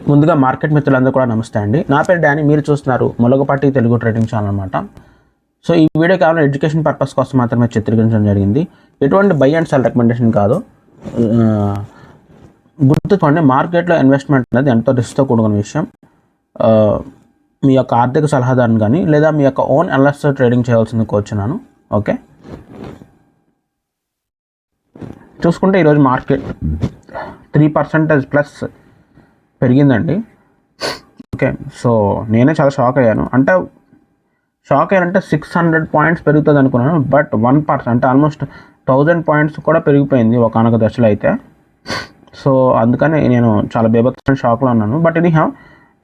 ముందుగా మార్కెట్ మిత్రులందరూ కూడా నమస్తే అండి. నా పేరు డానీ. మీరు చూస్తున్నారు మొలగపాటి తెలుగు ట్రేడింగ్ ఛానల్ అనమాట. సో ఈ వీడియో కేవలం ఎడ్యుకేషన్ పర్పస్ కోసం మాత్రమే చిత్రీకరించడం జరిగింది. ఎటువంటి బై అండ్ సెల్ రికమెండేషన్ కాదు. గుర్తుకోండి, మార్కెట్లో ఇన్వెస్ట్మెంట్ అనేది ఎంతో రిస్క్తో కూడుకున్న విషయం. మీ యొక్క ఆర్థిక సలహాదారుని కానీ లేదా మీ యొక్క ఓన్ అనలిస్ట్తో ట్రేడింగ్ చేయాల్సింది కోరుచున్నాను. ఓకే, చూసుకుంటే ఈరోజు మార్కెట్ 3% ప్లస్ పెరిగిందండి. ఓకే, సో నేనే చాలా షాక్ అయ్యాను. అంటే 600 పాయింట్స్ పెరుగుతుంది అనుకున్నాను, బట్ 1% అంటే ఆల్మోస్ట్ 1000 పాయింట్స్ కూడా పెరిగిపోయింది ఒకనొక దశలో అయితే. సో అందుకని నేను చాలా బేభత్సమైన షాక్లో ఉన్నాను. బట్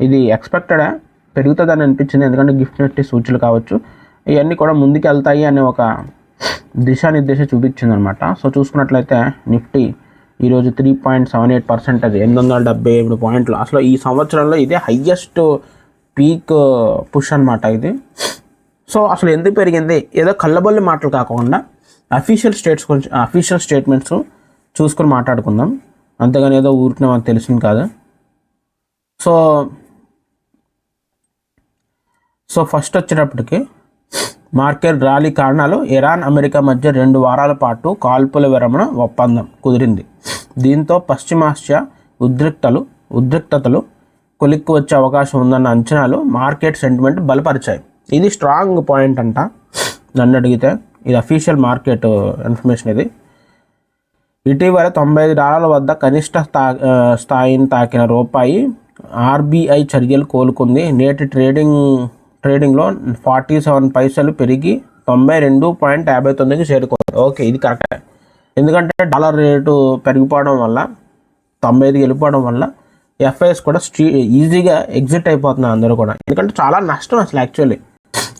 ఇది ఎక్స్పెక్టెడే, పెరుగుతుందని అనిపించింది. ఎందుకంటే గిఫ్ట్ నిఫ్టీ సూచీలు కావచ్చు, ఇవన్నీ కూడా ముందుకు వెళ్తాయి అనే ఒక దిశానిర్దేశం చూపించింది అనమాట. సో చూసుకున్నట్లయితే నిఫ్టీ ఈరోజు 3.78%, అది 878 పాయింట్లు. అసలు ఈ సంవత్సరంలో ఇదే హయ్యెస్ట్ పీక్ పుష్ అనమాట ఇది. సో అసలు ఎందుకు పెరిగింది, ఏదో కళ్ళబొల్లి మాటలు కాకుండా అఫీషియల్ స్టేట్మెంట్స్ చూసుకొని మాట్లాడుకుందాం. అంతేగాని ఏదో ఊరికే మనకు తెలిసింది కాదు. సో ఫస్ట్ వచ్చేటప్పటికి మార్కెట్ ర్యాలీ కారణాలు: ఇరాన్ అమెరికా మధ్య 2 వారాల పాటు కాల్పుల విరమణ ఒప్పందం కుదిరింది. దీంతో పశ్చిమాసియా ఉద్రిక్తతలు కొలిక్కి వచ్చే అవకాశం ఉందన్న అంచనాలు మార్కెట్ సెంటిమెంట్ బలపరిచాయి. ఇది స్ట్రాంగ్ పాయింట్ అంట నన్ను అడిగితే. ఇది అఫీషియల్ మార్కెట్ ఇన్ఫర్మేషన్. ఇది ఇటీవల $95 వద్ద కనిష్ట స్థాయిని తాకిన రూపాయి ఆర్బీఐ చర్యలు కోలుకుంది. నేటి ట్రేడింగ్లో 47 పైసలు పెరిగి 92.59కి చేరుకుంది. ఓకే, ఇది కరెక్టే. ఎందుకంటే డాలర్ రేటు పెరిగిపోవడం వల్ల 95కి వెళ్ళిపోవడం వల్ల ఎఫ్ఐఎస్ కూడా ఈజీగా ఎగ్జిట్ అయిపోతున్నారు అందరూ కూడా. ఎందుకంటే చాలా నష్టం అసలు. యాక్చువల్లీ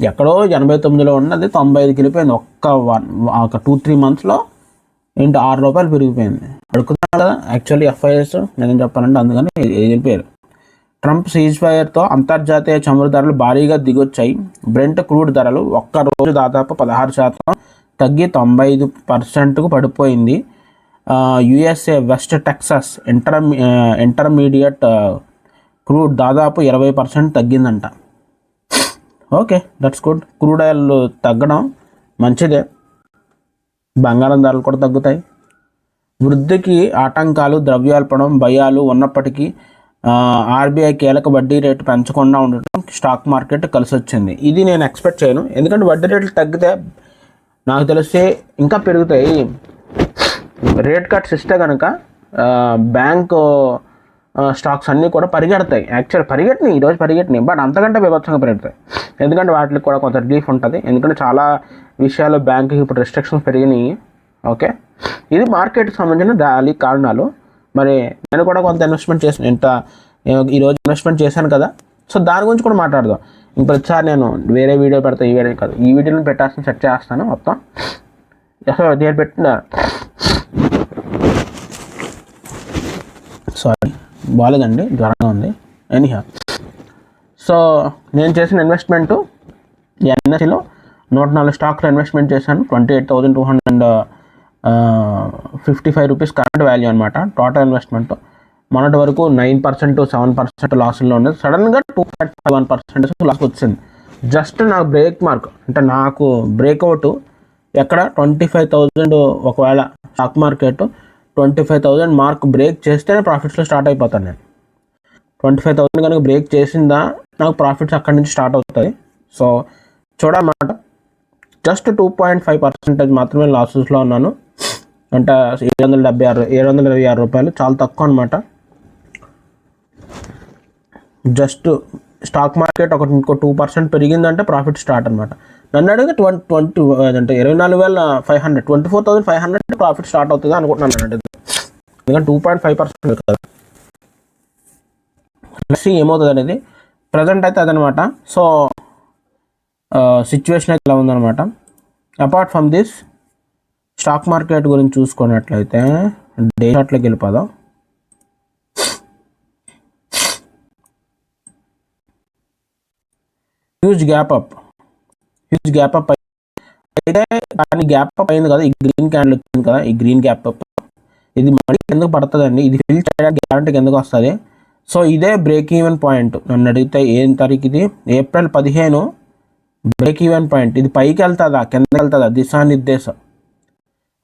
ఎక్కడో 89లో ఉన్నది 95కి వెళ్ళిపోయింది. ఒక 2-3 మంత్స్లో ఏంటి $6 పెరిగిపోయింది. అడుగుతున్నారు కదా యాక్చువల్లీ ఎఫ్ఐఎస్, నేను చెప్పాలంటే. అందుకని వెళ్ళిపోయారు. ట్రంప్ సీజ్ ఫైర్తో అంతర్జాతీయ చమురు ధరలు భారీగా దిగొచ్చాయి. బ్రెంట్ క్రూడ్ ధరలు ఒక్కరోజు దాదాపు 16% తగ్గి 95%కు పడిపోయింది. USA west Texas intermediate crude దాదాపు 20% తగ్గిందంట. Okay, that's good. Crude oil తగ్గడం మంచిదే. బంగారం ధరలు కూడా తగ్గుతాయి. వృద్ధికి ఆటంకాలు, ద్రవ్యోల్బణం భయాలు ఉన్నప్పటికీ ఆర్బీఐ కీలక వడ్డీ రేటు పెంచకుండా ఉండటం స్టాక్ మార్కెట్ కలిసి వచ్చింది. ఇది నేను ఎక్స్పెక్ట్ చేయను. ఎందుకంటే వడ్డీ రేట్లు తగ్గితే నాకు తెలిసి ఇంకా పెరుగుతాయి. రేట్ కట్స్ ఇస్తే కనుక బ్యాంకు స్టాక్స్ అన్నీ కూడా పరిగెడతాయి. యాక్చువల్ ఈరోజు పరిగెట్టినాయి, బట్ అంతకంటే బీభత్సంగా పెరుగుతాయి. ఎందుకంటే వాటికి కూడా కొంత రిలీఫ్ ఉంటుంది. ఎందుకంటే చాలా విషయాలు బ్యాంకుకి ఇప్పుడు రెస్ట్రిక్షన్స్ పెరిగినాయి. ఓకే, ఇది మార్కెట్కి సంబంధించిన ర్యాలీ కారణాలు. మరి నేను కూడా కొంత ఇన్వెస్ట్మెంట్ ఈరోజు ఇన్వెస్ట్మెంట్ చేశాను కదా, సో దాని గురించి కూడా మాట్లాడదాం. ఇంక ప్రతిసారి నేను వేరే వీడియో పెడతాను, ఈ వీడియో కాదు, ఈ వీడియోని పెట్టాల్సిన సెట్ చేస్తాను మొత్తం. అసలు నేను పెట్టిన సారీ బాగాలేదండి, జ్వరంగా ఉంది. ఎనీహా, సో నేను చేసిన ఇన్వెస్ట్మెంట్ ఎన్ఎస్సిలో 104 స్టాక్లో ఇన్వెస్ట్మెంట్ చేశాను. 28,255 రూపీస్ కరెంట్ వాల్యూ అనమాట టోటల్ ఇన్వెస్ట్మెంట్. మొన్నటి వరకు 9% 7% లాస్లో ఉండేది. సడన్గా 2.51% లాస్ వచ్చింది. జస్ట్ నాకు బ్రేక్ మార్క్ అంటే నాకు బ్రేక్అవుట్ ఎక్కడ 25,000, ఒకవేళ స్టాక్ మార్కెట్ 25,000 మార్క్ బ్రేక్ చేస్తేనే ప్రాఫిట్స్లో స్టార్ట్ అయిపోతాను నేను. 25,000 కనుక బ్రేక్ చేసిందా నాకు ప్రాఫిట్స్ అక్కడి నుంచి స్టార్ట్ అవుతాయి. సో చూడమాట, జస్ట్ 2.5% మాత్రమే లాసెస్లో ఉన్నాను. అంటే $726 రూపాయలు, చాలా తక్కువ అనమాట. జస్ట్ స్టాక్ మార్కెట్ ఇంకో 2% పెరిగిందంటే ప్రాఫిట్ స్టార్ట్ అనమాట. నన్ను అడిగితే 24,500 ప్రాఫిట్ స్టార్ట్ అవుతుంది అనుకుంటున్నాను. ఎందుకంటే 2.5% కదా. ప్లస్ ఏమవుతుంది అనేది ప్రజెంట్ అయితే అదనమాట. సో సిచ్యువేషన్ అయితే ఇలా ఉందన్నమాట. Apart from this, stock market గురించి చూసుకున్నట్లయితే డే చార్ట్లోకి వెళ్ళిపోదాం. హ్యూజ్ గ్యాప్ అప్ అయితే, కానీ గ్యాప్ అప్ అయింది కదా, ఈ గ్రీన్ క్యాండిల్ వచ్చింది కదా, ఈ గ్రీన్ గ్యాప్ అప్ ఇది మళ్ళీ ఎందుకు పడుతుందండి? ఇది ఫిల్ చేయడానికి గ్యారంటీకి ఎందుకు వస్తుంది? సో ఇదే బ్రేక్ ఈవెన్ పాయింట్. నన్ను అడిగితే ఏం తారీఖు ఇది? April 15 break even point. ఇది పైకి వెళ్తుందా కిందకి వెళ్తుందా దిశానిర్దేశం.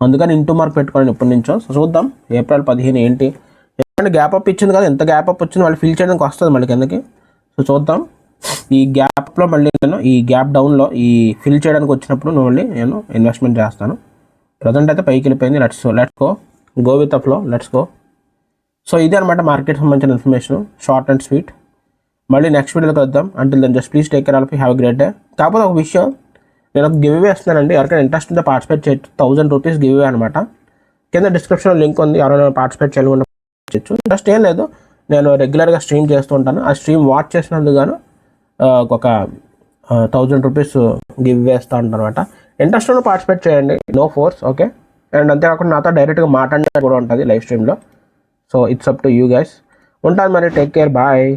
అందుకని ఇంటూ మార్క్ పెట్టుకోండి ఇప్పటి నుంచో. సో చూద్దాం ఏప్రిల్ 15 ఏంటి. ఎందుకంటే గ్యాప్ అప్ ఇచ్చింది కదా, ఎంత గ్యాప్ అప్ వచ్చింది వాళ్ళు ఫిల్ చేయడానికి వస్తుంది మళ్ళీ కిందకి. సో చూద్దాం ఈ గ్యాప్లో మళ్ళీ నేను ఈ గ్యాప్ డౌన్లో ఈ ఫిల్ చేయడానికి వచ్చినప్పుడు మళ్ళీ నేను ఇన్వెస్ట్మెంట్ చేస్తాను. ప్రజెంట్ అయితే పైకి వెళ్ళిపోయింది. Let's go with flow, let's go. So ఇదే అనమాట మార్కెట్ సంబంధించిన ఇన్ఫర్మేషన్, షార్ట్ అండ్ స్వీట్. మళ్ళీ నెక్స్ట్ వీడియోకి వద్దాం. Until then just please take care all of you, have a great day. కాకపోతే ఒక విషయం, నేను ఒక గివ్ అవే ఇస్తున్నానండి. ఎవరికైనా ఇంట్రెస్ట్ ఉంటే పార్టిసిపేట్ చేయొచ్చు. 1000 రూపీస్ గివ్ అవే అనమాట. కింద డిస్క్రిప్షన్లో లింక్ ఉంది, ఎవరైనా పార్టిసిపేట్ చేయాలనుకుంటే చేయొచ్చు. ఇంట్రెస్ట్ ఏం లేదు, నేను రెగ్యులర్గా స్ట్రీమ్ చేస్తూ ఉంటాను. ఆ స్ట్రీమ్ వాచ్ చేసినందుకు గాను ఒక 1000 రూపీస్ గివ్ వేస్తూ ఉంటాను అనమాట. ఇంట్రెస్ట్ ఉన్న పార్టిసిపేట్ చేయండి, నో ఫోర్స్, ఓకే. అండ్ అంతేకాకుండా నాతో డైరెక్ట్గా మాట్లాడడం కూడా ఉంటుంది లైవ్ స్ట్రీమ్లో. So it's up to you guys. ఉంటాను మరి, టేక్ కేర్, బాయ్.